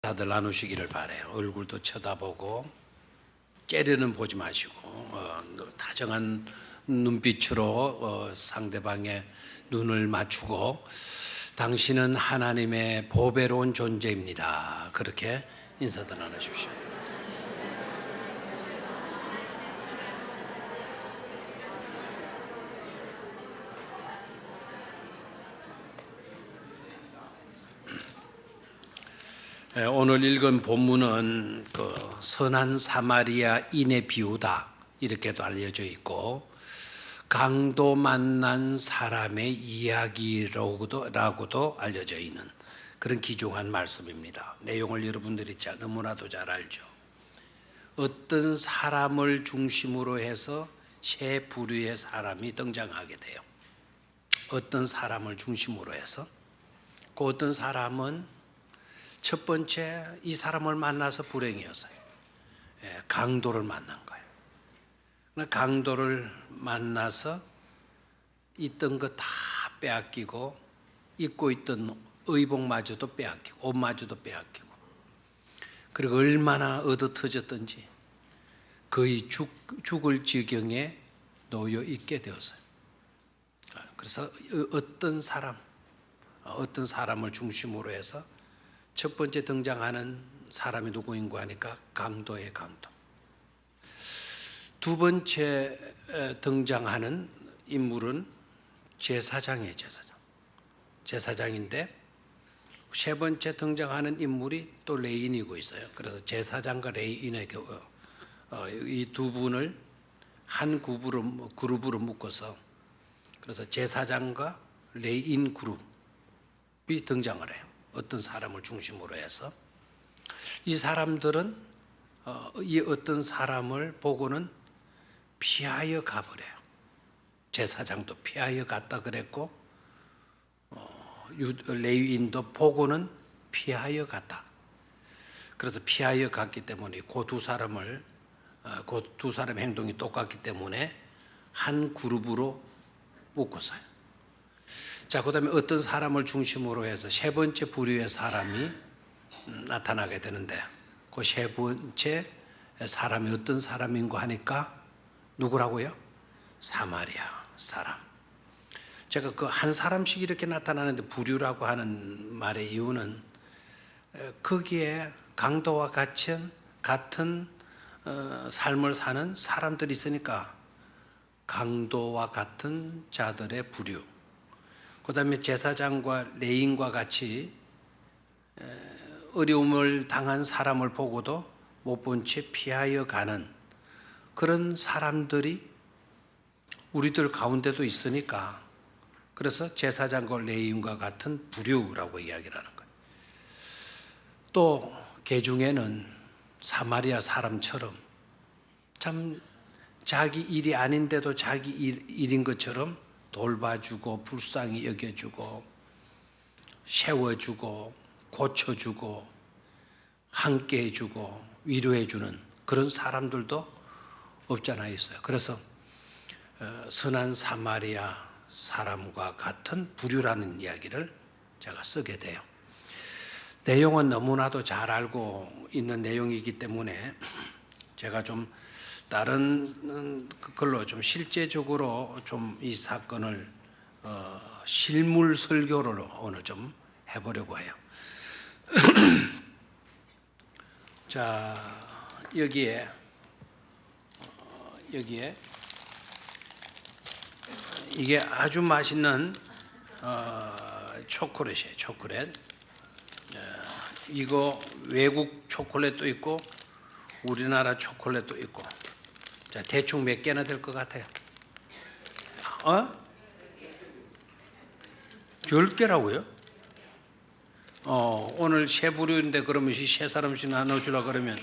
다들 나누시기를 바라요. 얼굴도 쳐다보고 째려는 보지 마시고 다정한 눈빛으로 상대방의 눈을 맞추고 당신은 하나님의 보배로운 존재입니다. 그렇게 인사도 나누십시오. 오늘 읽은 본문은 선한 사마리아인의 비유다 이렇게도 알려져 있고 강도 만난 사람의 이야기라고도 알려져 있는 그런 귀중한 말씀입니다. 내용을 여러분들이 너무나도 잘 알죠. 어떤 사람을 중심으로 해서 세 부류의 사람이 등장하게 돼요. 어떤 사람을 중심으로 해서 그 어떤 사람은 첫 번째 이 사람을 만나서 불행이었어요. 강도를 만난 거예요. 강도를 만나서 있던 거 다 빼앗기고 입고 있던 의복마저도 빼앗기고 옷마저도 빼앗기고 그리고 얼마나 얻어터졌던지 거의 죽을 지경에 놓여 있게 되었어요. 그래서 어떤 사람을 중심으로 해서 첫 번째 등장하는 사람이 누구인가 하니까 강도의 강도. 두 번째 등장하는 인물은 제사장이에요. 제사장인데 세 번째 등장하는 인물이 또 레인이고 있어요. 그래서 제사장과 레인의 이 두 분을 한 그룹으로 묶어서 그래서 제사장과 레인 그룹이 등장을 해요. 어떤 사람을 중심으로 해서 이 사람들은 이 어떤 사람을 보고는 피하여 가버려요. 제사장도 피하여 갔다 그랬고 레위인도 보고는 피하여 갔다. 그래서 피하여 갔기 때문에 그 두 사람의 행동이 똑같기 때문에 한 그룹으로 묶었어요. 자, 그 다음에 어떤 사람을 중심으로 해서 세 번째 부류의 사람이 나타나게 되는데 그 세 번째 사람이 어떤 사람인가 하니까 누구라고요? 사마리아 사람. 제가 그 한 사람씩 이렇게 나타나는데 부류라고 하는 말의 이유는 거기에 강도와 같은 삶을 사는 사람들이 있으니까 강도와 같은 자들의 부류. 그 다음에 제사장과 레인과 같이 어려움을 당한 사람을 보고도 못 본 채 피하여 가는 그런 사람들이 우리들 가운데도 있으니까 그래서 제사장과 레인과 같은 부류라고 이야기를 하는 거예요. 또 개중에는 사마리아 사람처럼 참 자기 일이 아닌데도 자기 일인 것처럼 돌봐주고 불쌍히 여겨주고 세워주고 고쳐주고 함께해주고 위로해주는 그런 사람들도 없잖아 있어요. 그래서 선한 사마리아 사람과 같은 부류라는 이야기를 제가 쓰게 돼요. 내용은 너무나도 잘 알고 있는 내용이기 때문에 제가 좀 다른 걸로 좀 실제적으로 좀 이 사건을 실물 설교를 오늘 좀 해보려고 해요. 자, 여기에 이게 아주 맛있는 초콜릿이에요. 초콜릿. 이거 외국 초콜릿도 있고 우리나라 초콜릿도 있고. 자, 대충 몇 개나 될 것 같아요? 10개라고요? 오늘 세 부류인데 그러면 세 사람씩 나눠주려고 그러면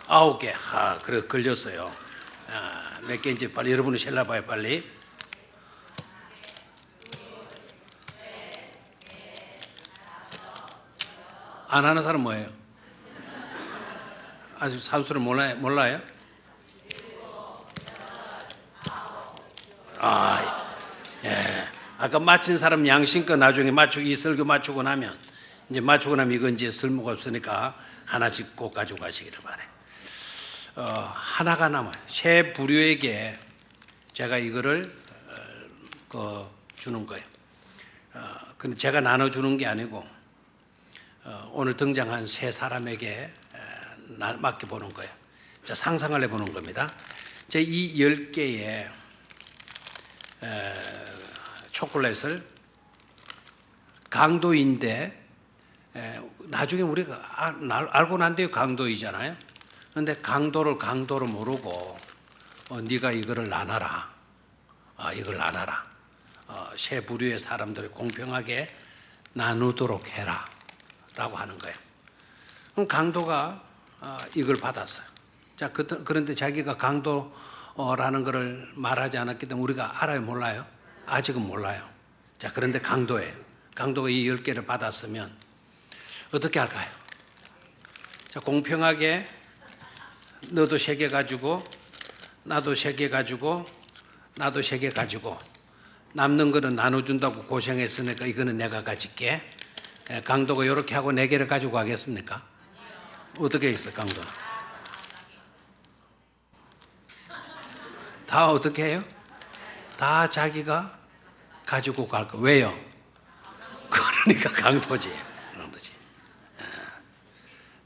9개. 그래, 걸렸어요. 몇 개인지 빨리 여러분이 셀라봐요, 빨리. 안 하는 사람 뭐예요? 아직 산수를 몰라요? 예. 아까 맞힌 사람 양심껏 나중에 이 설교 맞추고 나면 이제 이건 이제 쓸모가 없으니까 하나씩 꼭 가지고 가시기를 바래요. 하나가 남아요. 세 부류에게 제가 이거를 주는 거예요. 근데 제가 나눠주는 게 아니고 오늘 등장한 세 사람에게 맡겨보는 거예요. 자, 상상을 해보는 겁니다. 이 10개의 초콜릿을 강도인데 나중에 우리가 알고 난 뒤에 강도이잖아요. 그런데 강도를 모르고 네가 이거를 나눠라. 이걸 나눠라. 세 부류의 사람들이 공평하게 나누도록 해라. 라고 하는 거예요. 그럼 강도가 이걸 받았어요. 자, 그런데 자기가 강도라는 것을 말하지 않았기 때문에 우리가 알아요, 몰라요? 아직은 몰라요. 자, 그런데 강도예요. 강도가 이 10개를 받았으면 어떻게 할까요? 자, 공평하게 너도 3개 가지고 나도 3개 가지고 나도 3개 가지고 남는 거는 나눠준다고 고생했으니까 이거는 내가 가질게. 강도가 이렇게 하고 4개를 가지고 가겠습니까? 어떻게 있어요, 강도는? 다 어떻게 해요? 다 자기가 가지고 갈 거. 왜요? 그러니까 강도지.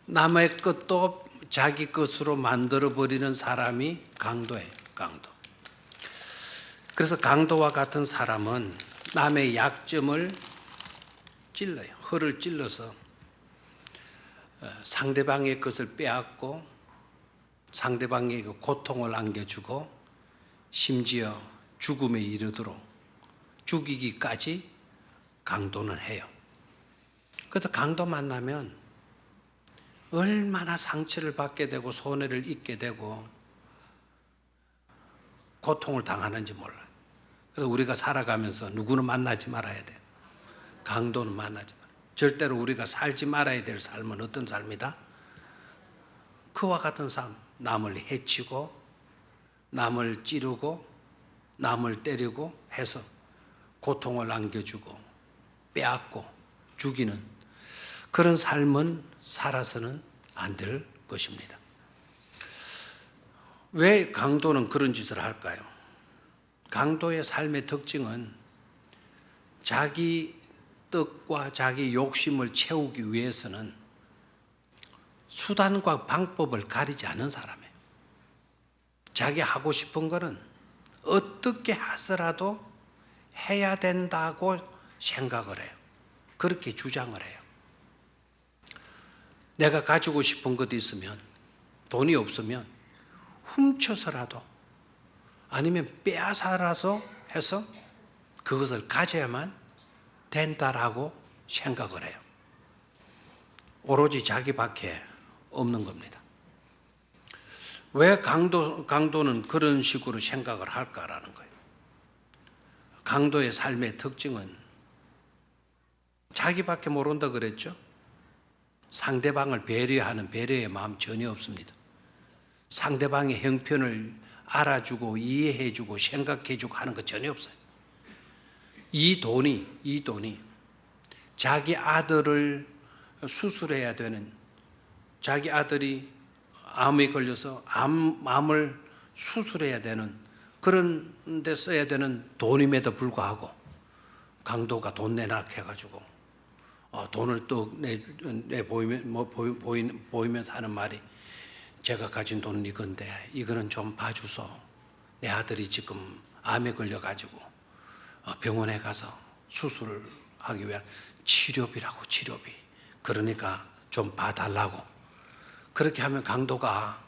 남의 것도 자기 것으로 만들어버리는 사람이 강도예요. 강도. 그래서 강도와 같은 사람은 남의 약점을 찔러요. 혀를 찔러서 상대방의 것을 빼앗고 상대방에게 고통을 안겨주고 심지어 죽음에 이르도록 죽이기까지 강도는 해요. 그래서 강도 만나면 얼마나 상처를 받게 되고 손해를 입게 되고 고통을 당하는지 몰라요. 그래서 우리가 살아가면서 누구는 만나지 말아야 돼요. 강도는 만나지 말아요. 절대로 우리가 살지 말아야 될 삶은 어떤 삶이다? 그와 같은 삶. 남을 해치고 남을 찌르고 남을 때리고 해서 고통을 안겨주고 빼앗고 죽이는 그런 삶은 살아서는 안 될 것입니다. 왜 강도는 그런 짓을 할까요? 강도의 삶의 특징은 자기 뜻과 자기 욕심을 채우기 위해서는 수단과 방법을 가리지 않은 사람이에요. 자기 하고 싶은 거는 어떻게 하서라도 해야 된다고 생각을 해요. 그렇게 주장을 해요. 내가 가지고 싶은 것도 있으면 돈이 없으면 훔쳐서라도 아니면 빼앗아라서 해서 그것을 가져야만 된다라고 생각을 해요. 오로지 자기밖에 없는 겁니다. 왜 강도는 그런 식으로 생각을 할까라는 거예요. 강도의 삶의 특징은 자기밖에 모른다 그랬죠? 상대방을 배려하는 배려의 마음 전혀 없습니다. 상대방의 형편을 알아주고 이해해주고 생각해주고 하는 거 전혀 없어요. 이 돈이 자기 아들을 수술해야 되는, 자기 아들이 암에 걸려서 암을 수술해야 되는 그런 데 써야 되는 돈임에도 불구하고 강도가 돈 내놔 해가지고 돈을 또 보이면서 하는 말이 제가 가진 돈은 이건데 이거는 좀 봐주소. 내 아들이 지금 암에 걸려가지고 병원에 가서 수술을 하기 위한 치료비라고 치료비. 그러니까 좀 봐달라고. 그렇게 하면 강도가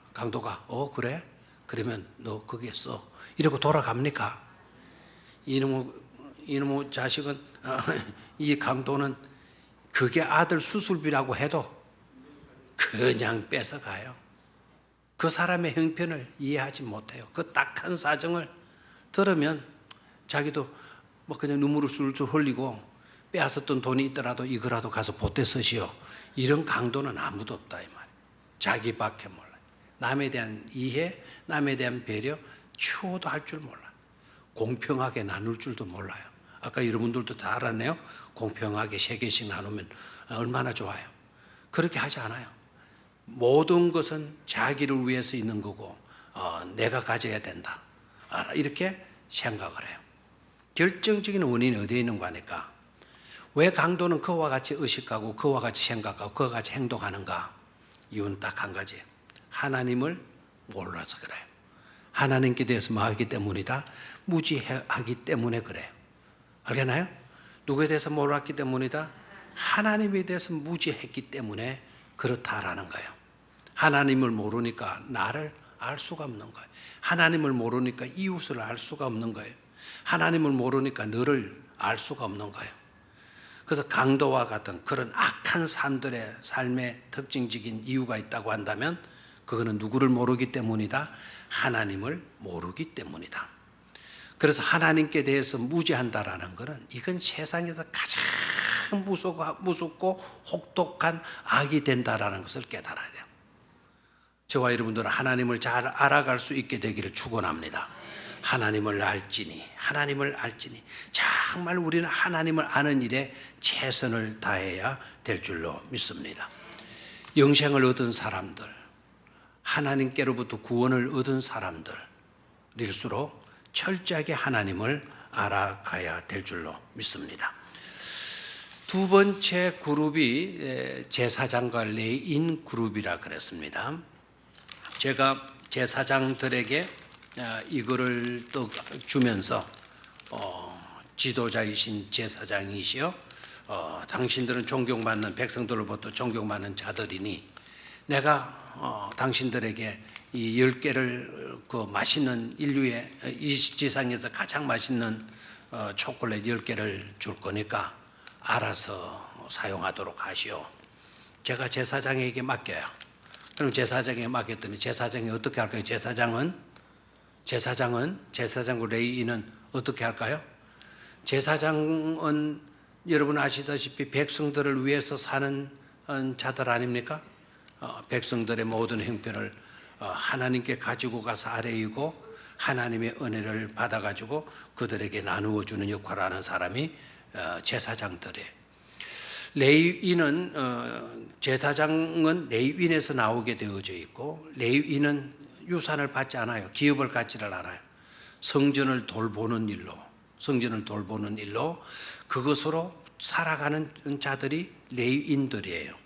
그래? 그러면 너 거기에 써. 이러고 돌아갑니까? 이놈의 자식은 이 강도는 그게 아들 수술비라고 해도 그냥 뺏어가요. 그 사람의 형편을 이해하지 못해요. 그 딱한 사정을 들으면 자기도 뭐 그냥 눈물을 술술 흘리고 빼앗았던 돈이 있더라도 이거라도 가서 보태 쓰시오. 이런 강도는 아무도 없다 이 말이에요. 자기밖에 몰라요. 남에 대한 이해, 남에 대한 배려, 추호도 할 줄 몰라요. 공평하게 나눌 줄도 몰라요. 아까 여러분들도 다 알았네요. 공평하게 3개씩 나누면 얼마나 좋아요. 그렇게 하지 않아요. 모든 것은 자기를 위해서 있는 거고 내가 가져야 된다. 이렇게 생각을 해요. 결정적인 원인이 어디에 있는 거 아닐까? 왜 강도는 그와 같이 의식하고 그와 같이 생각하고 그와 같이 행동하는가? 이유는 딱 한 가지. 하나님을 몰라서 그래요. 하나님께 대해서 뭐 하기 때문이다? 무지하기 때문에 그래요. 알겠나요? 누구에 대해서 몰랐기 때문이다? 하나님에 대해서 무지했기 때문에 그렇다라는 거예요. 하나님을 모르니까 나를 알 수가 없는 거예요. 하나님을 모르니까 이웃을 알 수가 없는 거예요. 하나님을 모르니까 너를 알 수가 없는 거예요. 그래서 강도와 같은 그런 악한 사람들의 삶의 특징적인 이유가 있다고 한다면 그거는 누구를 모르기 때문이다? 하나님을 모르기 때문이다. 그래서 하나님께 대해서 무지한다라는 것은 이건 세상에서 가장 무섭고 혹독한 악이 된다라는 것을 깨달아야 돼요. 저와 여러분들은 하나님을 잘 알아갈 수 있게 되기를 축원합니다. 하나님을 알지니 정말 우리는 하나님을 아는 일에 최선을 다해야 될 줄로 믿습니다. 영생을 얻은 사람들, 하나님께로부터 구원을 얻은 사람들일수록 철저하게 하나님을 알아가야 될 줄로 믿습니다. 두 번째 그룹이 제사장과 레위인 그룹이라 그랬습니다. 제가 제사장들에게 이거를 또 주면서 지도자이신 제사장이시여 당신들은 존경받는 백성들로부터 존경받는 자들이니 내가 당신들에게 이 10개를 그 맛있는 인류의 이 지상에서 가장 맛있는 초콜릿 10개를 줄 거니까 알아서 사용하도록 하시오. 제가 제사장에게 맡겨요. 그럼 제사장에게 맡겼더니 제사장이 어떻게 할까요? 제사장과 레위인은 어떻게 할까요? 제사장은 여러분 아시다시피 백성들을 위해서 사는 자들 아닙니까? 백성들의 모든 형편을 하나님께 가지고 가서 아뢰이고 하나님의 은혜를 받아가지고 그들에게 나누어 주는 역할을 하는 사람이 제사장들이에요. 레위인은 제사장은 레위인에서 나오게 되어져 있고 레위인은 유산을 받지 않아요. 기업을 갖지를 않아요. 성전을 돌보는 일로 그것으로 살아가는 자들이 레위인들이에요.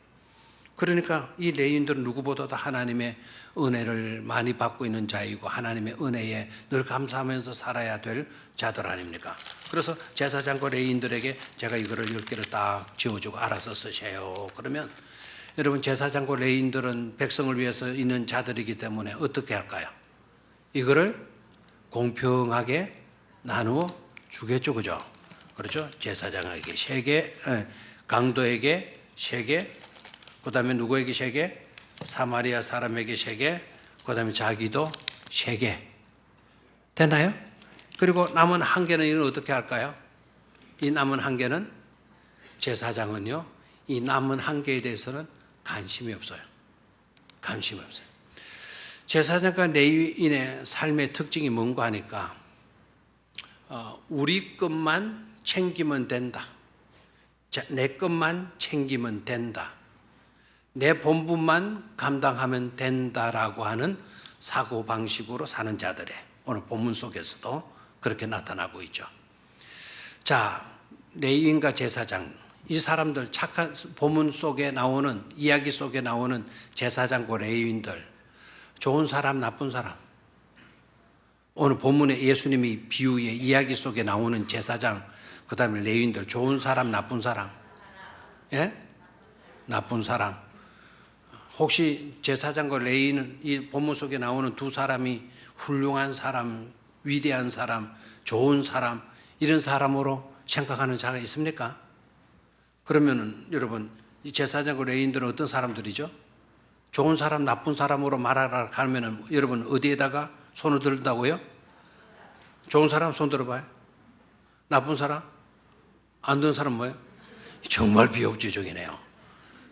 그러니까 이 레위인들은 누구보다도 하나님의 은혜를 많이 받고 있는 자이고 하나님의 은혜에 늘 감사하면서 살아야 될 자들 아닙니까? 그래서 제사장과 레위인들에게 제가 이거를 10개를 딱 지어주고 알아서 쓰세요. 그러면 여러분 제사장과 레위인들은 백성을 위해서 있는 자들이기 때문에 어떻게 할까요? 이거를 공평하게 나누어 주겠죠, 그죠? 그렇죠? 제사장에게 3개, 강도에게 3개, 그 다음에 누구에게 3개? 사마리아 사람에게 3개, 그 다음에 자기도 3개. 됐나요? 그리고 남은 1개는 이건 어떻게 할까요? 이 남은 1개는 제사장은요, 이 남은 1개에 대해서는 관심이 없어요. 제사장과 레위인의 삶의 특징이 뭔가 하니까 우리 것만 챙기면 된다. 내 것만 챙기면 된다. 내 본분만 감당하면 된다라고 하는 사고방식으로 사는 자들의 오늘 본문 속에서도 그렇게 나타나고 있죠. 자, 레위인과 제사장, 이 사람들 착한 본문 속에 나오는 이야기 속에 나오는 제사장과 레위인들, 좋은 사람, 나쁜 사람. 오늘 본문에 예수님이 비유의 이야기 속에 나오는 제사장, 그 다음에 레위인들, 좋은 사람, 나쁜 사람. 예? 나쁜 사람. 혹시 제사장과 레위인은 이 본문 속에 나오는 두 사람이 훌륭한 사람, 위대한 사람, 좋은 사람, 이런 사람으로 생각하는 자가 있습니까? 그러면은 여러분, 이 제사장과 레위인들은 어떤 사람들이죠? 좋은 사람, 나쁜 사람으로 말하라 하면은 여러분 어디에다가 손을 들다고요? 좋은 사람 손 들어봐요. 나쁜 사람? 안 드는 사람 뭐예요? 정말 비협조적이네요.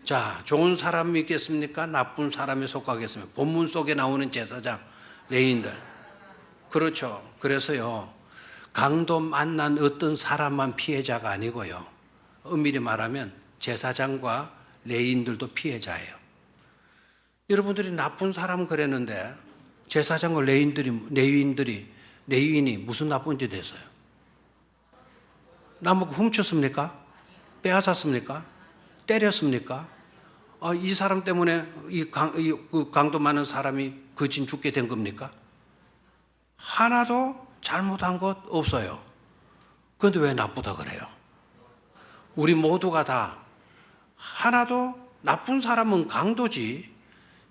자, 좋은 사람이 있겠습니까? 나쁜 사람에 속하겠습니까? 본문 속에 나오는 제사장, 레위인들. 그렇죠. 그래서요, 강도 만난 어떤 사람만 피해자가 아니고요. 엄밀히 말하면 제사장과 레위인들도 피해자예요. 여러분들이 나쁜 사람 그랬는데 제사장과 레위인이 무슨 나쁜 짓 했어요? 남을 훔쳤습니까? 빼앗았습니까? 때렸습니까? 이 사람 때문에 그 강도 많은 사람이 거진 죽게 된 겁니까? 하나도 잘못한 것 없어요. 그런데 왜 나쁘다 그래요? 우리 모두가 다 하나도 나쁜 사람은 강도지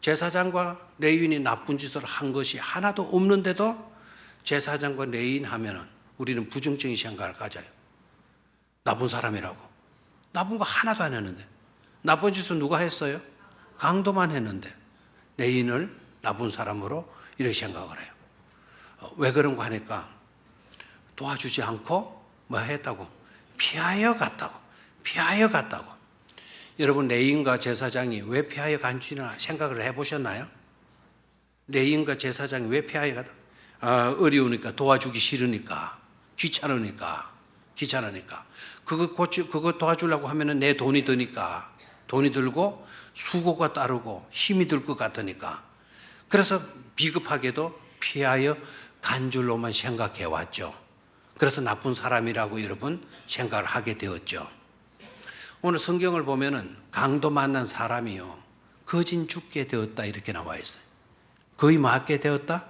제사장과 레위인이 나쁜 짓을 한 것이 하나도 없는데도 제사장과 레위인 하면은 우리는 부정적인 생각을 가져요. 나쁜 사람이라고. 나쁜 거 하나도 안 했는데. 나쁜 짓을 누가 했어요? 강도만 했는데 레위인을 나쁜 사람으로 이렇게 생각을 해요. 왜 그런가 하니까 도와주지 않고 뭐 했다고? 피하여 갔다고. 피하여 갔다고. 여러분 레위인과 제사장이 왜 피하여 간지나 생각을 해보셨나요? 레위인과 제사장이 왜 피하여 갔다? 어려우니까, 도와주기 싫으니까, 귀찮으니까. 그거 도와주려고 하면은 내 돈이 드니까, 돈이 들고 수고가 따르고 힘이 들 것 같으니까. 그래서 비겁하게도 피하여 간 줄로만 생각해 왔죠. 그래서 나쁜 사람이라고 여러분 생각을 하게 되었죠. 오늘 성경을 보면은 강도 만난 사람이요 거진 죽게 되었다 이렇게 나와 있어요. 거의 맞게 되었다?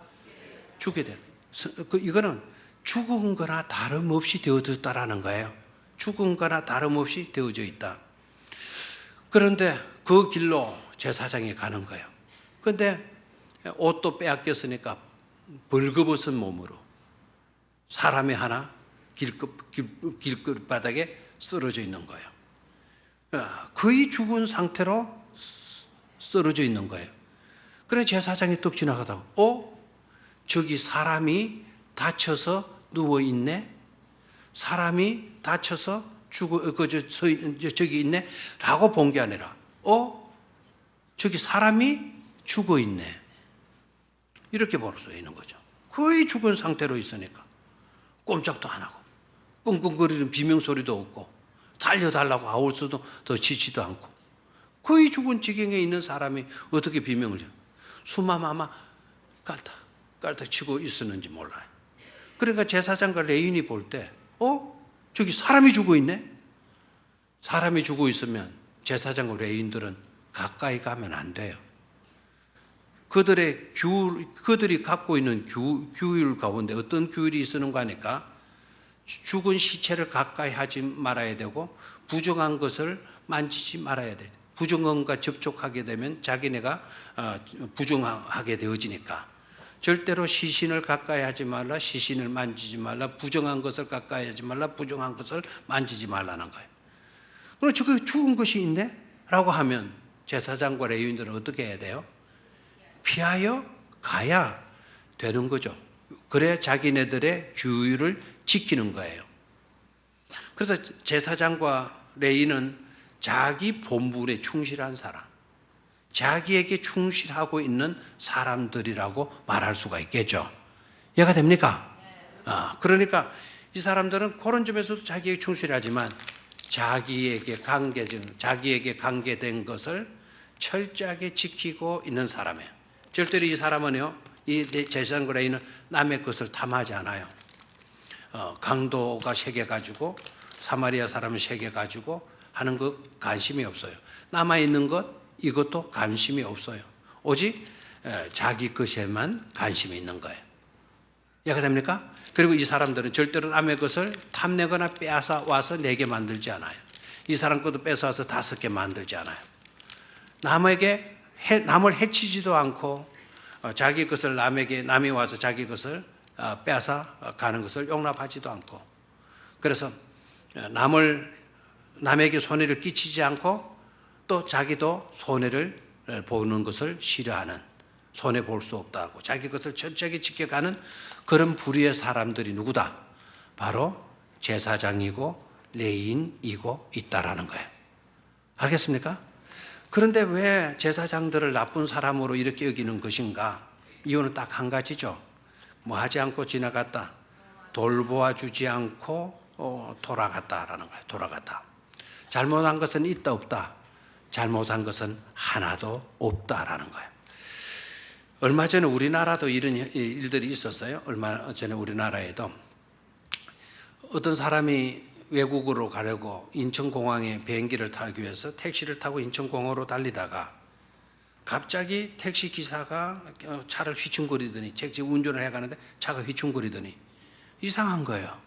죽게 되었다. 이거는 죽은 거나 다름없이 되어졌다라는 거예요. 죽은 거나 다름없이 되어져 있다. 그런데 그 길로 제사장이 가는 거예요. 그런데 옷도 빼앗겼으니까 벌거벗은 몸으로 사람이 하나 길바닥에 쓰러져 있는 거예요. 거의 죽은 상태로 쓰러져 있는 거예요. 그래 제사장이 떡 지나가다가 저기 사람이 다쳐서 누워 있네. 사람이 다쳐서 저기 있네. 라고 본 게 아니라 저기 사람이 죽어 있네. 이렇게 볼 수 있는 거죠. 거의 죽은 상태로 있으니까 꼼짝도 안 하고 끙끙거리는 비명소리도 없고 달려달라고 아울 수도 더 치지도 않고 거의 죽은 지경에 있는 사람이 어떻게 비명을 쳐? 숨만 아마 깔딱 치고 있었는지 몰라요. 그러니까 제사장과 레위인이 볼 때 저기 사람이 죽어 있네? 사람이 죽어 있으면 제사장과 레위인들은 가까이 가면 안 돼요. 그들이 갖고 있는 규율 가운데 어떤 규율이 있었는가 하니까 죽은 시체를 가까이 하지 말아야 되고 부정한 것을 만지지 말아야 돼. 부정한 것과 접촉하게 되면 자기네가 부정하게 되어지니까 절대로 시신을 가까이 하지 말라, 시신을 만지지 말라, 부정한 것을 가까이 하지 말라, 부정한 것을 만지지 말라는 거예요. 그럼 저거 죽은 것이 있네? 라고 하면 제사장과 레위인들은 어떻게 해야 돼요? 피하여 가야 되는 거죠. 그래 자기네들의 규율을 지키는 거예요. 그래서 제사장과 레위인은 자기 본분에 충실한 사람, 자기에게 충실하고 있는 사람들이라고 말할 수가 있겠죠. 이해가 됩니까? 그러니까 이 사람들은 그런 점에서도 자기에게 충실하지만 자기에게 관계된 것을 철저하게 지키고 있는 사람이에요. 절대로 이 사람은요, 이 제사장과 레위인은 남의 것을 탐하지 않아요. 강도가 새겨가지고 사마리아 사람은 새겨가지고 하는 것 관심이 없어요. 남아있는 것 이것도 관심이 없어요. 오직 자기 것에만 관심이 있는 거예요. 이해가 됩니까? 그리고 이 사람들은 절대로 남의 것을 탐내거나 빼앗아 와서 내게 만들지 않아요. 이 사람 것도 뺏어와서 5개 만들지 않아요. 남을 해치지도 않고 자기 것을 남이 와서 자기 것을 빼앗아 가는 것을 용납하지도 않고, 그래서 남에게 손해를 끼치지 않고 또 자기도 손해를 보는 것을 싫어하는, 손해 볼 수 없다고 자기 것을 철저하게 지켜가는 그런 부류의 사람들이 누구다? 바로 제사장이고 레위인이고 있다라는 거예요. 알겠습니까? 그런데 왜 제사장들을 나쁜 사람으로 이렇게 여기는 것인가? 이유는 딱 한 가지죠. 뭐 하지 않고 지나갔다. 돌보아 주지 않고 돌아갔다라는 거예요. 돌아갔다. 잘못한 것은 있다 없다. 잘못한 것은 하나도 없다라는 거예요. 얼마 전에 우리나라도 이런 일들이 있었어요. 얼마 전에 우리나라에도 어떤 사람이 외국으로 가려고 인천공항에 비행기를 타기 위해서 택시를 타고 인천공항으로 달리다가 갑자기 택시 기사가 차를 휘청거리더니, 택시 운전을 해가는데 차가 휘청거리더니 이상한 거예요.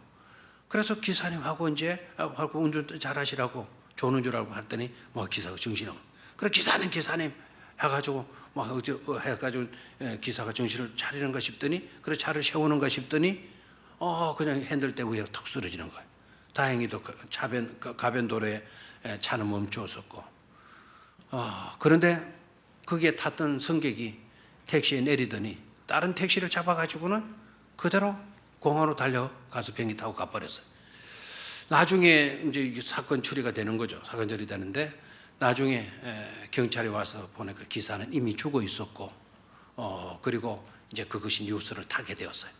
그래서 기사님하고 이제 운전 잘하시라고 조는 줄 알고 했더니 기사가 정신없어. 그래 기사님 해가지고 해가지고 기사가 정신을 차리는가 싶더니, 그래 차를 세우는가 싶더니 그냥 핸들대 위에 턱 쓰러지는 거예요. 다행히도 가변도로에 차는 멈추었었고, 그런데 거기에 탔던 승객이 택시에 내리더니 다른 택시를 잡아가지고는 그대로 공항으로 달려가서 비행기 타고 가버렸어요. 나중에 이제 사건 처리가 되는 거죠. 사건 처리되는데 나중에 경찰이 와서 보니까 기사는 이미 죽어 있었고, 그리고 이제 그것이 뉴스를 타게 되었어요.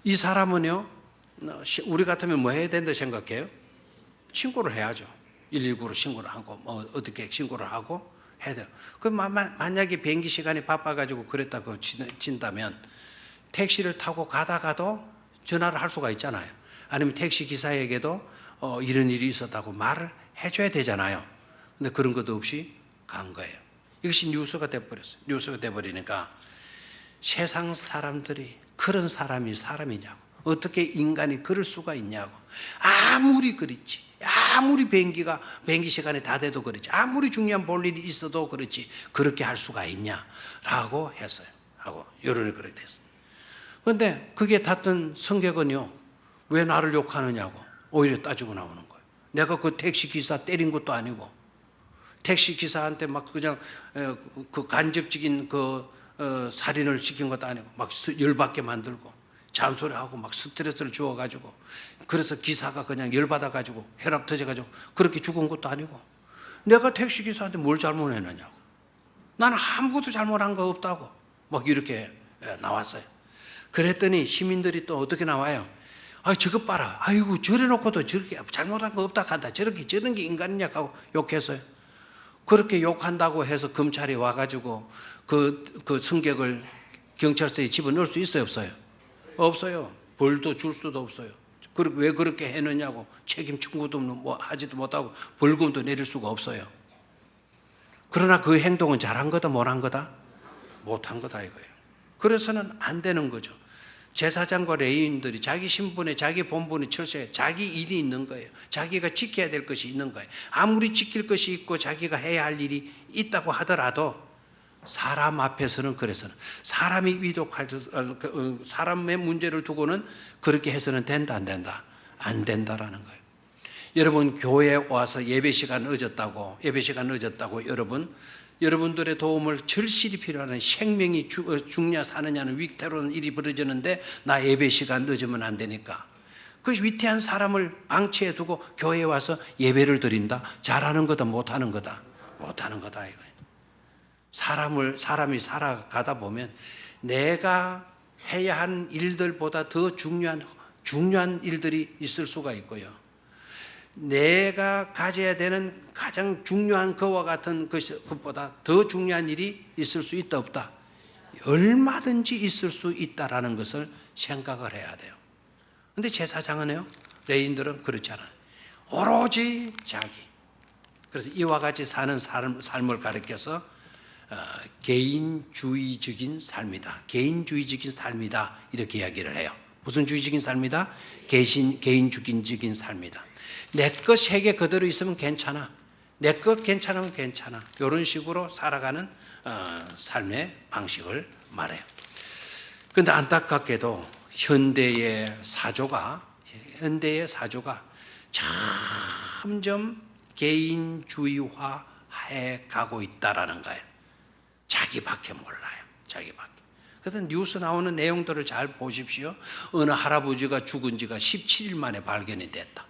이 사람은요, 우리 같으면 뭐 해야 된다 생각해요? 신고를 해야죠. 119로 신고를 하고, 어떻게 신고를 하고 해야 돼요. 만약에 비행기 시간이 바빠가지고 그랬다고 친다면 택시를 타고 가다가도 전화를 할 수가 있잖아요. 아니면 택시 기사에게도 이런 일이 있었다고 말을 해줘야 되잖아요. 근데 그런 것도 없이 간 거예요. 이것이 뉴스가 돼버렸어요. 뉴스가 돼버리니까 세상 사람들이 그런 사람이 사람이냐고, 어떻게 인간이 그럴 수가 있냐고, 아무리 그렇지, 아무리 비행기 시간이 다 돼도 그렇지, 아무리 중요한 볼일이 있어도 그렇지, 그렇게 할 수가 있냐라고 했어요. 하고 여론이 그렇게 됐어요. 그런데 그게 탔던 승객은요, 왜 나를 욕하느냐고 오히려 따지고 나오는 거예요. 내가 그 택시 기사 때린 것도 아니고, 택시 기사한테 막 그냥 그 간접적인 살인을 시킨 것도 아니고, 막 열받게 만들고 잔소리하고 막 스트레스를 주어가지고, 그래서 기사가 그냥 열받아가지고 혈압 터져가지고 그렇게 죽은 것도 아니고, 내가 택시 기사한테 뭘 잘못했느냐고, 나는 아무것도 잘못한 거 없다고 막 이렇게 나왔어요. 그랬더니 시민들이 또 어떻게 나와요? 저것 봐라, 아이고 저래 놓고도 저렇게 잘못한 거 없다 한다, 저런 게 인간이냐 하고 욕했어요. 그렇게 욕한다고 해서 검찰이 와가지고 그 승객을 경찰서에 집어넣을 수 있어요, 없어요? 없어요. 벌도 줄 수도 없어요. 왜 그렇게 했느냐고 책임 청구도 하지도 못하고 벌금도 내릴 수가 없어요. 그러나 그 행동은 잘한 거다 못한 거다? 못한 거다 이거예요. 그래서는 안 되는 거죠. 제사장과 레위인들이 자기 신분에, 자기 본분에 철저해, 자기 일이 있는 거예요. 자기가 지켜야 될 것이 있는 거예요. 아무리 지킬 것이 있고 자기가 해야 할 일이 있다고 하더라도 사람 앞에서는, 그래서는 사람이 위독할, 사람의 문제를 두고는 그렇게 해서는 된다 안 된다? 안 된다라는 거예요. 여러분 교회에 와서 예배 시간 늦었다고 여러분들의 도움을 절실히 필요하는, 생명이 죽냐 사느냐는 위태로운 일이 벌어지는데 나 예배 시간 늦으면 안 되니까 그 위태한 사람을 방치해 두고 교회에 와서 예배를 드린다? 잘하는 거다 못하는 거다? 못하는 거다 이거예요. 사람이 살아가다 보면 내가 해야 하는 일들보다 더 중요한 일들이 있을 수가 있고요, 내가 가져야 되는 가장 중요한 그와 같은 것보다 더 중요한 일이 있을 수 있다 없다? 얼마든지 있을 수 있다라는 것을 생각을 해야 돼요. 그런데 제사장은요, 레위인들은 그렇지 않아요. 오로지 자기. 그래서 이와 같이 사는 삶을 가르쳐서 개인주의적인 삶이다, 개인주의적인 삶이다 이렇게 이야기를 해요. 무슨 주의적인 삶이다? 개인주의적인 삶이다. 내 것 세계 그대로 있으면 괜찮아, 내 것 괜찮으면 괜찮아, 이런 식으로 살아가는 삶의 방식을 말해요. 그런데 안타깝게도 현대의 사조가 점점 개인주의화해 가고 있다라는 거예요. 자기밖에 몰라요. 자기밖에. 그래서 뉴스 나오는 내용들을 잘 보십시오. 어느 할아버지가 죽은 지가 17일 만에 발견이 됐다.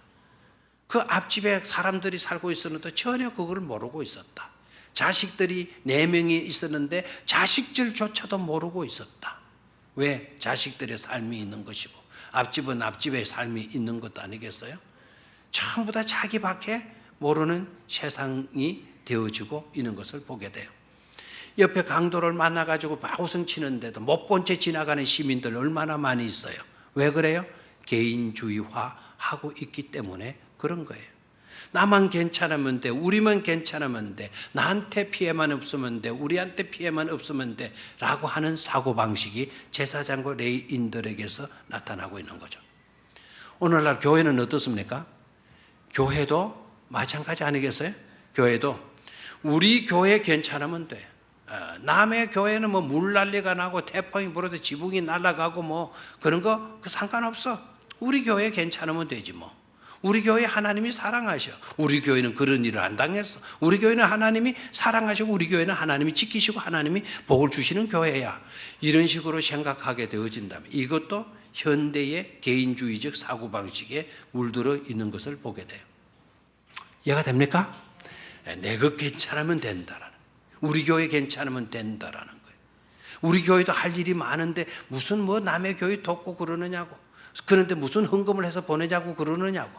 그 앞집에 사람들이 살고 있었는데 전혀 그걸 모르고 있었다. 자식들이 4명이 있었는데 자식들조차도 모르고 있었다. 왜? 자식들의 삶이 있는 것이고 앞집은 앞집의 삶이 있는 것도 아니겠어요? 전부 다 자기밖에 모르는 세상이 되어지고 있는 것을 보게 돼요. 옆에 강도를 만나가지고 마우성 치는데도 못 본 채 지나가는 시민들 얼마나 많이 있어요. 왜 그래요? 개인주의화하고 있기 때문에 그런 거예요. 나만 괜찮으면 돼, 우리만 괜찮으면 돼, 나한테 피해만 없으면 돼, 우리한테 피해만 없으면 돼 라고 하는 사고방식이 제사장과 레위인들에게서 나타나고 있는 거죠. 오늘날 교회는 어떻습니까? 교회도 마찬가지 아니겠어요? 교회도 우리 교회 괜찮으면 돼. 남의 교회는 뭐 물난리가 나고 태풍이 불어도 지붕이 날아가고 뭐 그런 거 상관없어. 우리 교회 괜찮으면 되지 뭐. 우리 교회 하나님이 사랑하셔. 우리 교회는 그런 일을 안 당했어. 우리 교회는 하나님이 사랑하시고 우리 교회는 하나님이 지키시고 하나님이 복을 주시는 교회야. 이런 식으로 생각하게 되어진다면 이것도 현대의 개인주의적 사고방식에 물들어 있는 것을 보게 돼요. 이해가 됩니까? 내가 괜찮으면 된다라는, 우리 교회 괜찮으면 된다라는 거예요. 우리 교회도 할 일이 많은데 무슨 뭐 남의 교회 돕고 그러느냐고, 그런데 무슨 헌금을 해서 보내자고 그러느냐고,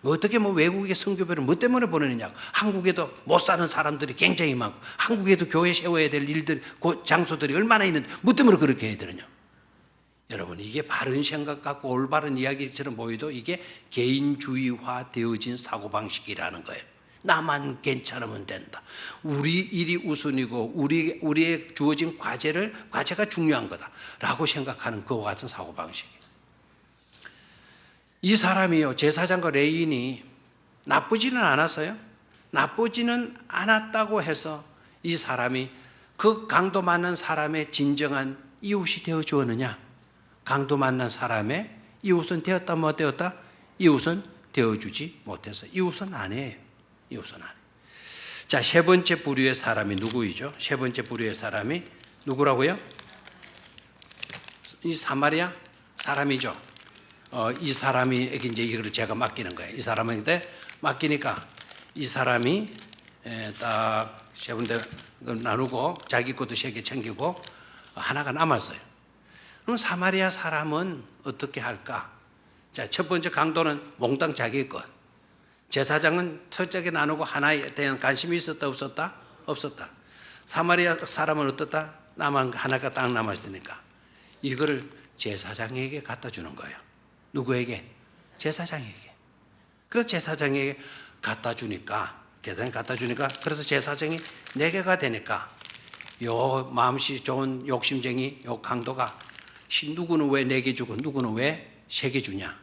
어떻게 뭐 외국의 선교배를 뭐 때문에 보내느냐고, 한국에도 못 사는 사람들이 굉장히 많고 한국에도 교회 세워야 될 일들, 그 장소들이 얼마나 있는데 뭐 때문에 그렇게 해야 되느냐. 여러분, 이게 바른 생각 같고 올바른 이야기처럼 보여도 이게 개인주의화 되어진 사고방식이라는 거예요. 나만 괜찮으면 된다. 우리 일이 우선이고 우리의 주어진 과제가 중요한 거다라고 생각하는 그와 같은 사고방식이에요. 이 사람이요, 제사장과 레위인이 나쁘지는 않았어요. 나쁘지는 않았다고 해서 이 사람이 그 강도 만난 사람의 진정한 이웃이 되어 주었느냐? 강도 만난 사람의 이웃은 되었다 못 되었다? 이웃은 되어주지 못해서 이웃은 아니에요. 이웃은 아니에요. 자, 세 번째 부류의 사람이 누구이죠? 세 번째 부류의 사람이 누구라고요? 이 사마리아 사람이죠. 이 사람에게 이제 이걸 제가 맡기는 거예요. 이 사람한테 맡기니까 이 사람이 딱 세 군데 나누고 자기 것도 세 개 챙기고 하나가 남았어요. 그럼 사마리아 사람은 어떻게 할까? 자, 첫 번째 강도는 몽땅 자기 것. 제사장은 철저하게 나누고 하나에 대한 관심이 있었다 없었다? 없었다. 사마리아 사람은 어떻다? 하나가 딱 남았으니까 이거를 제사장에게 갖다 주는 거예요. 누구에게? 제사장에게. 그래서 제사장에게 갖다 주니까 그래서 제사장이 4개가 되니까 요 마음씨 좋은 욕심쟁이 요 강도가 누구는 왜 4개 주고 누구는 왜 3개 주냐,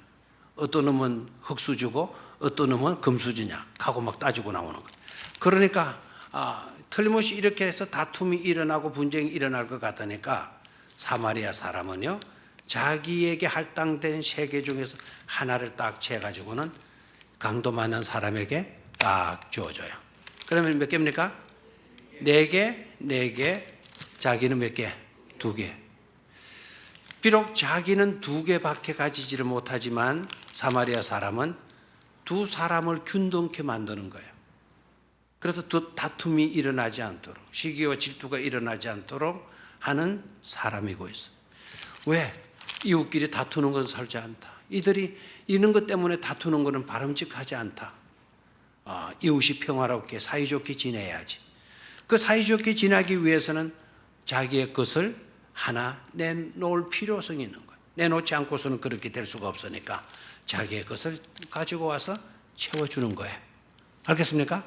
어떤 놈은 흙수 주고 어떤 놈은 금수 주냐 하고 막 따지고 나오는 거예요. 그러니까 틀림없이 이렇게 해서 다툼이 일어나고 분쟁이 일어날 것 같으니까 사마리아 사람은요, 자기에게 할당된 3개 중에서 하나를 딱 채가지고는 강도 만난 사람에게 딱 주어줘요. 그러면 몇 개입니까? 4개, 자기는 몇 개? 2개. 비록 자기는 2개밖에 가지지를 못하지만 사마리아 사람은 2 사람을 균등케 만드는 거예요. 그래서 다툼이 일어나지 않도록, 시기와 질투가 일어나지 않도록 하는 사람이고 있어요. 왜? 이웃끼리 다투는 것은 살지 않다. 이들이 이런 것 때문에 다투는 것은 바람직하지 않다. 이웃이 평화롭게 사이좋게 지내야지. 그 사이좋게 지내기 위해서는 자기의 것을 하나 내놓을 필요성이 있는 거예요. 내놓지 않고서는 그렇게 될 수가 없으니까 자기의 것을 가지고 와서 채워주는 거예요. 알겠습니까?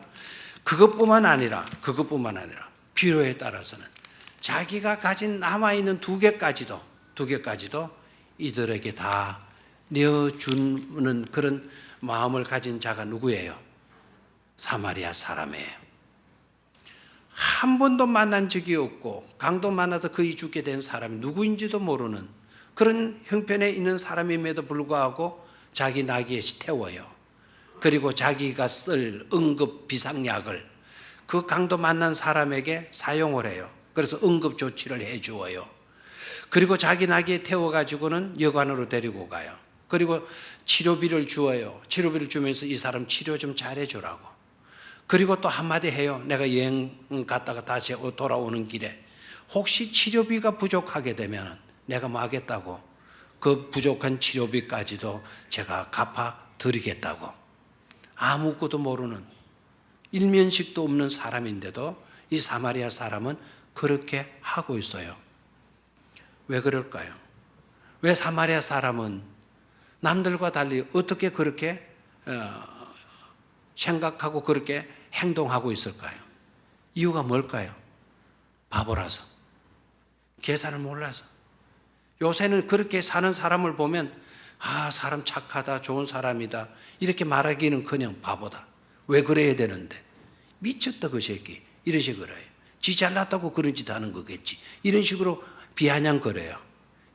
그것뿐만 아니라 필요에 따라서는 자기가 가진 남아있는 2개까지도 이들에게 다 내어주는 그런 마음을 가진 자가 누구예요? 사마리아 사람이에요. 한 번도 만난 적이 없고 강도 만나서 거의 죽게 된 사람이 누구인지도 모르는 그런 형편에 있는 사람임에도 불구하고 자기 나귀에 태워요. 그리고 자기가 쓸 응급 비상약을 그 강도 만난 사람에게 사용을 해요. 그래서 응급 조치를 해 주어요. 그리고 자기 나귀에 태워가지고는 여관으로 데리고 가요. 그리고 치료비를 주어요. 치료비를 주면서 이 사람 치료 좀 잘해주라고. 그리고 또 한마디 해요. 내가 여행 갔다가 다시 돌아오는 길에 혹시 치료비가 부족하게 되면 내가 뭐 하겠다고, 그 부족한 치료비까지도 제가 갚아 드리겠다고. 아무것도 모르는 일면식도 없는 사람인데도 이 사마리아 사람은 그렇게 하고 있어요. 왜 그럴까요? 왜 사마리아 사람은 남들과 달리 어떻게 그렇게 생각하고 그렇게 행동하고 있을까요? 이유가 뭘까요? 바보라서, 계산을 몰라서. 요새는 그렇게 사는 사람을 보면 사람 착하다, 좋은 사람이다 이렇게 말하기는커녕 바보다. 왜 그래야 되는데? 미쳤다 그 새끼, 이런 식으로 해요. 지 잘났다고 그런 짓 하는 거겠지, 이런 식으로 비아냥거려요.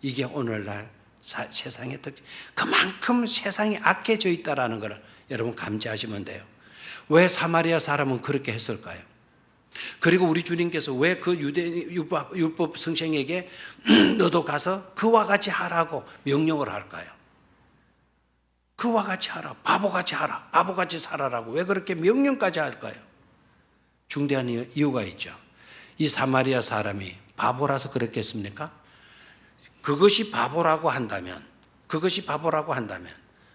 이게 오늘날 세상의 특징. 그만큼 세상이 악해져 있다는 걸 여러분 감지하시면 돼요. 왜 사마리아 사람은 그렇게 했을까요? 그리고 우리 주님께서 왜 그 율법 성생에게 너도 가서 그와 같이 하라고 명령을 할까요? 그와 같이 하라, 바보같이 하라, 바보같이 살아라고 왜 그렇게 명령까지 할까요? 중대한 이유가 있죠. 이 사마리아 사람이 바보라서 그랬겠습니까? 그것이 바보라고 한다면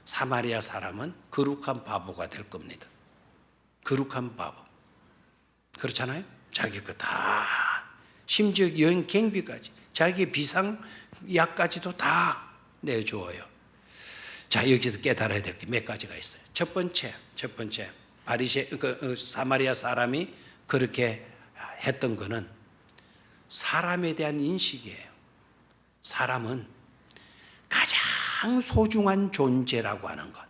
사마리아 사람은 거룩한 바보가 될 겁니다. 거룩한 바보. 그렇잖아요? 자기 거 다, 심지어 여행 경비까지, 자기 비상약까지도 다 내주어요. 자, 여기서 깨달아야 될 게 몇 가지가 있어요. 첫 번째, 사마리아 사람이 그렇게 했던 거는 사람에 대한 인식이에요. 사람은 가장 소중한 존재라고 하는 것,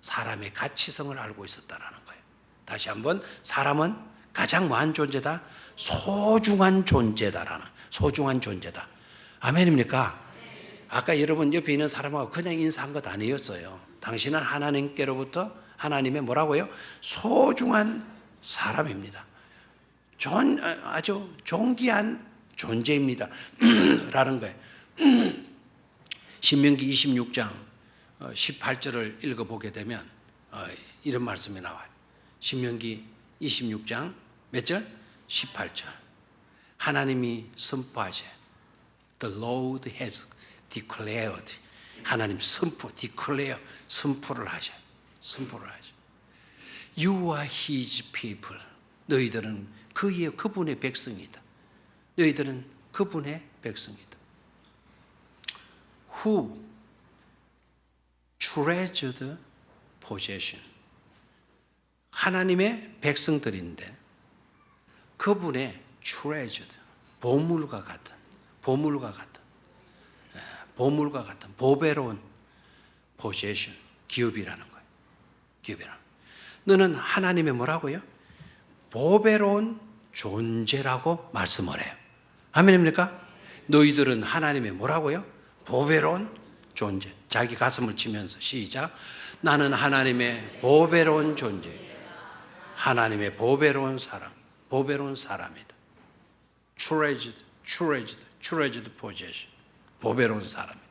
사람의 가치성을 알고 있었다라는 거예요. 다시 한번, 사람은 가장 뭐한 존재다? 소중한 존재다라는, 소중한 존재다. 아멘입니까? 아까 여러분 옆에 있는 사람하고 그냥 인사한 것 아니었어요. 당신은 하나님께로부터, 하나님의 뭐라고요? 소중한 사람입니다. 아주 존귀한 존재입니다. 라는 거예요. 신명기 26장 18절을 읽어보게 되면 이런 말씀이 나와요. 신명기 26장 몇 절? 18절. 하나님이 선포하셔. The Lord has declared. 하나님 declare, 선포를 하셔. You are His people. 너희들은 그분의 백성이다. 너희들은 그분의 백성이다. Who treasured possession. 하나님의 백성들인데 그분의 treasured, 보물과 같은 보배로운 possession, 기업이라는 거예요. 기업이라는. 너는 하나님의 뭐라고요? 보배로운 존재라고 말씀을 해요. 아멘입니까? 너희들은 하나님의 뭐라고요? 보배로운 존재. 자기 가슴을 치면서 시작. 나는 하나님의 보배로운 존재. 하나님의 보배로운 사람. 보배로운 사람이다. treasured possession. 보배로운 사람이다.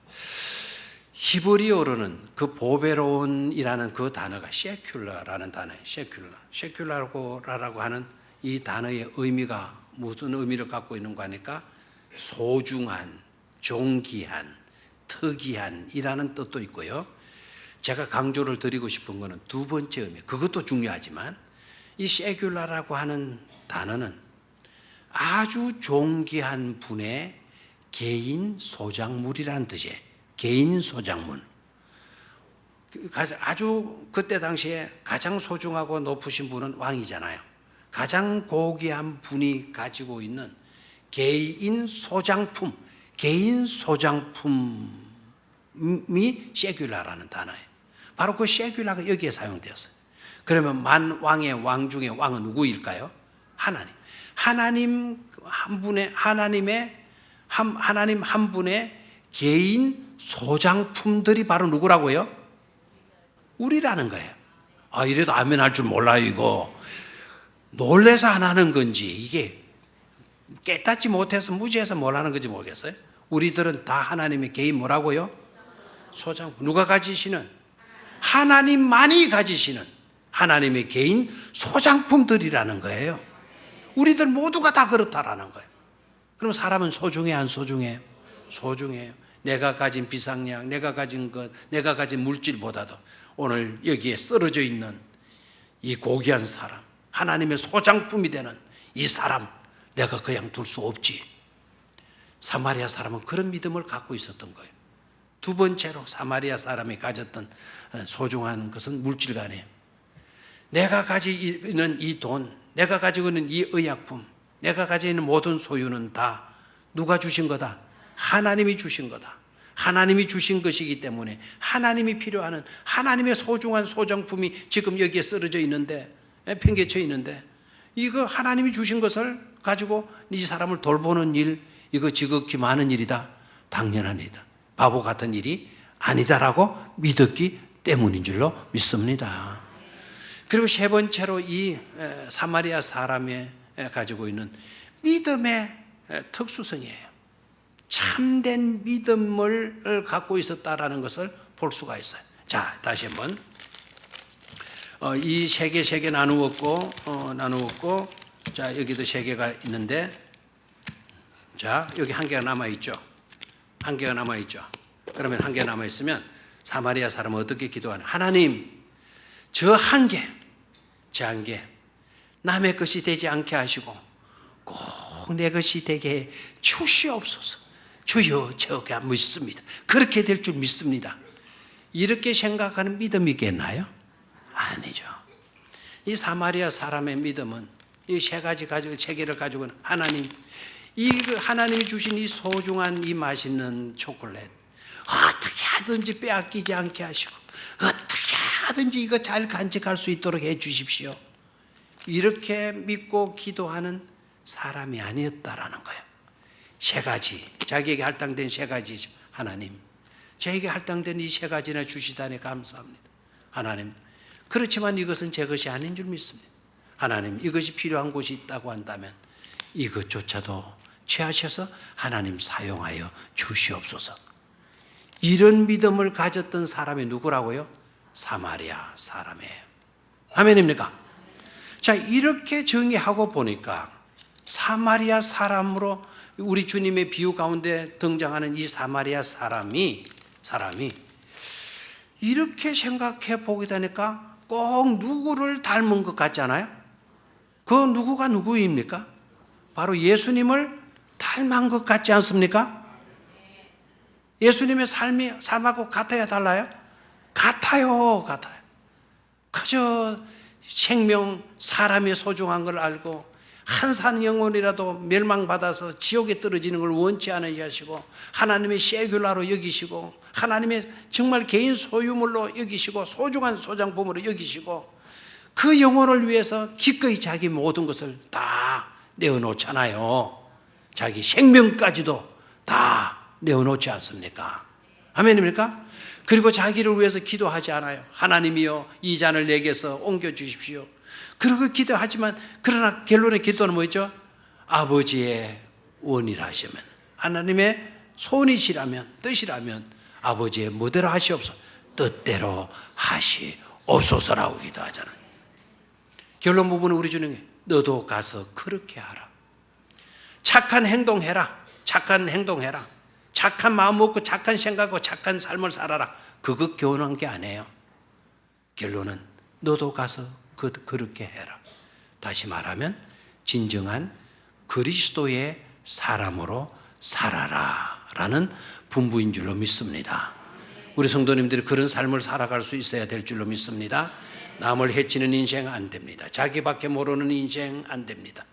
히브리어로는 그 보배로운이라는 그 단어가 secular라는 단어예요. secular라고 하는 이 단어의 의미가 무슨 의미를 갖고 있는가 하니까 소중한, 존귀한, 특이한이라는 뜻도 있고요. 제가 강조를 드리고 싶은 것은 두 번째 의미, 그것도 중요하지만 이 secular라고 하는 단어는 아주 존귀한 분의 개인 소장물이라는 뜻이에요. 개인 소장물. 아주 그때 당시에 가장 소중하고 높으신 분은 왕이잖아요. 가장 고귀한 분이 가지고 있는 개인 소장품, 개인 소장품이 세큘라라는 단어예요. 바로 그 세큘라가 여기에 사용되었어요. 그러면 만왕의 왕 중에 왕은 누구일까요? 하나님. 하나님 한 분의 개인 소장품들이 바로 누구라고요? 우리라는 거예요. 이래도 아멘 할 줄 몰라요, 이거. 놀래서 안 하는 건지, 이게 깨닫지 못해서 무지해서 뭘 하는 건지 모르겠어요. 우리들은 다 하나님의 개인 뭐라고요? 소장품. 누가 가지시는? 하나님만이 가지시는 하나님의 개인 소장품들이라는 거예요. 우리들 모두가 다 그렇다라는 거예요. 그럼 사람은 소중해, 안 소중해요? 소중해요. 내가 가진 비상약, 내가 가진 것, 내가 가진 물질보다도 오늘 여기에 쓰러져 있는 이 고귀한 사람, 하나님의 소장품이 되는 이 사람 내가 그냥 둘 수 없지. 사마리아 사람은 그런 믿음을 갖고 있었던 거예요. 두 번째로 사마리아 사람이 가졌던 소중한 것은 물질관이에요. 내가 가지고 있는 이 돈, 내가 가지고 있는 이 의약품, 내가 가지고 있는 모든 소유는 다 누가 주신 거다? 하나님이 주신 거다. 하나님이 주신 것이기 때문에 하나님이 필요하는 하나님의 소중한 소장품이 지금 여기에 쓰러져 있는데, 팽개쳐 있는데, 이거 하나님이 주신 것을 가지고 이 사람을 돌보는 일, 이거 지극히 많은 일이다. 당연한 일이다. 바보 같은 일이 아니다라고 믿었기 때문인 줄로 믿습니다. 그리고 세 번째로 이 사마리아 사람이 가지고 있는 믿음의 특수성이에요. 참된 믿음을 갖고 있었다라는 것을 볼 수가 있어요. 자, 다시 한번 이 세 개 나누었고, 자, 여기도 세 개가 있는데, 자, 여기 한 개가 남아 있죠. 한 개가 남아 있죠. 그러면 한 개 남아 있으면 사마리아 사람은 어떻게 기도하냐? 하나님, 저 한 개, 남의 것이 되지 않게 하시고 꼭 내 것이 되게 주시옵소서. 주여, 제가 믿습니다. 그렇게 될 줄 믿습니다. 이렇게 생각하는 믿음이겠나요? 아니죠. 이 사마리아 사람의 믿음은 이 세 개를 가지고 하나님, 이 하나님이 주신 이 소중한 이 맛있는 초콜릿 어떻게 하든지 빼앗기지 않게 하시고 어떻게 하든지 이거 잘 간직할 수 있도록 해 주십시오. 이렇게 믿고 기도하는 사람이 아니었다라는 거예요. 세 가지, 자기에게 할당된 세 가지. 하나님, 저에게 할당된 이 세 가지나 주시다니 감사합니다. 하나님, 그렇지만 이것은 제 것이 아닌 줄 믿습니다. 하나님, 이것이 필요한 곳이 있다고 한다면 이것조차도 취하셔서 하나님 사용하여 주시옵소서. 이런 믿음을 가졌던 사람이 누구라고요? 사마리아 사람이에요. 아멘입니까? 자, 이렇게 정의하고 보니까 사마리아 사람으로 우리 주님의 비유 가운데 등장하는 이 사마리아 사람이 이렇게 생각해 보게 되니까 꼭 누구를 닮은 것 같잖아요. 그 누구가 누구입니까? 바로 예수님을 닮은 것 같지 않습니까? 예수님의 삶하고 같아야 달라요? 같아요. 그저 생명, 사람의 소중한 걸 알고 한산 영혼이라도 멸망받아서 지옥에 떨어지는 걸 원치 않으게 하시고 하나님의 세귤라로 여기시고 하나님의 정말 개인 소유물로 여기시고 소중한 소장품으로 여기시고 그 영혼을 위해서 기꺼이 자기 모든 것을 다 내어놓잖아요. 자기 생명까지도 다 내어놓지 않습니까? 아멘입니까? 그리고 자기를 위해서 기도하지 않아요. 하나님이여, 이 잔을 내게서 옮겨주십시오. 그러고 기도하지만 그러나 결론의 기도는 뭐였죠? 아버지의 원이라 하시면, 하나님의 손이시라면, 뜻이라면 아버지의 뭐대로 하시옵소서, 뜻대로 하시옵소서라고 기도하잖아요. 결론 부분은 우리 주님이 너도 가서 그렇게 하라. 착한 행동해라. 착한 마음 먹고 착한 생각하고 착한 삶을 살아라. 그거 교훈한 게 아니에요. 결론은 너도 가서 그렇게 해라. 다시 말하면 진정한 그리스도의 사람으로 살아라 라는 분부인 줄로 믿습니다. 우리 성도님들이 그런 삶을 살아갈 수 있어야 될 줄로 믿습니다. 남을 해치는 인생 안 됩니다. 자기밖에 모르는 인생 안 됩니다.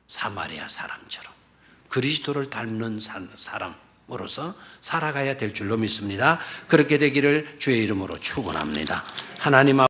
사마리아 사람처럼 그리스도를 닮는 사람으로서 살아가야 될 줄로 믿습니다. 그렇게 되기를 주의 이름으로 축원합니다. 하나님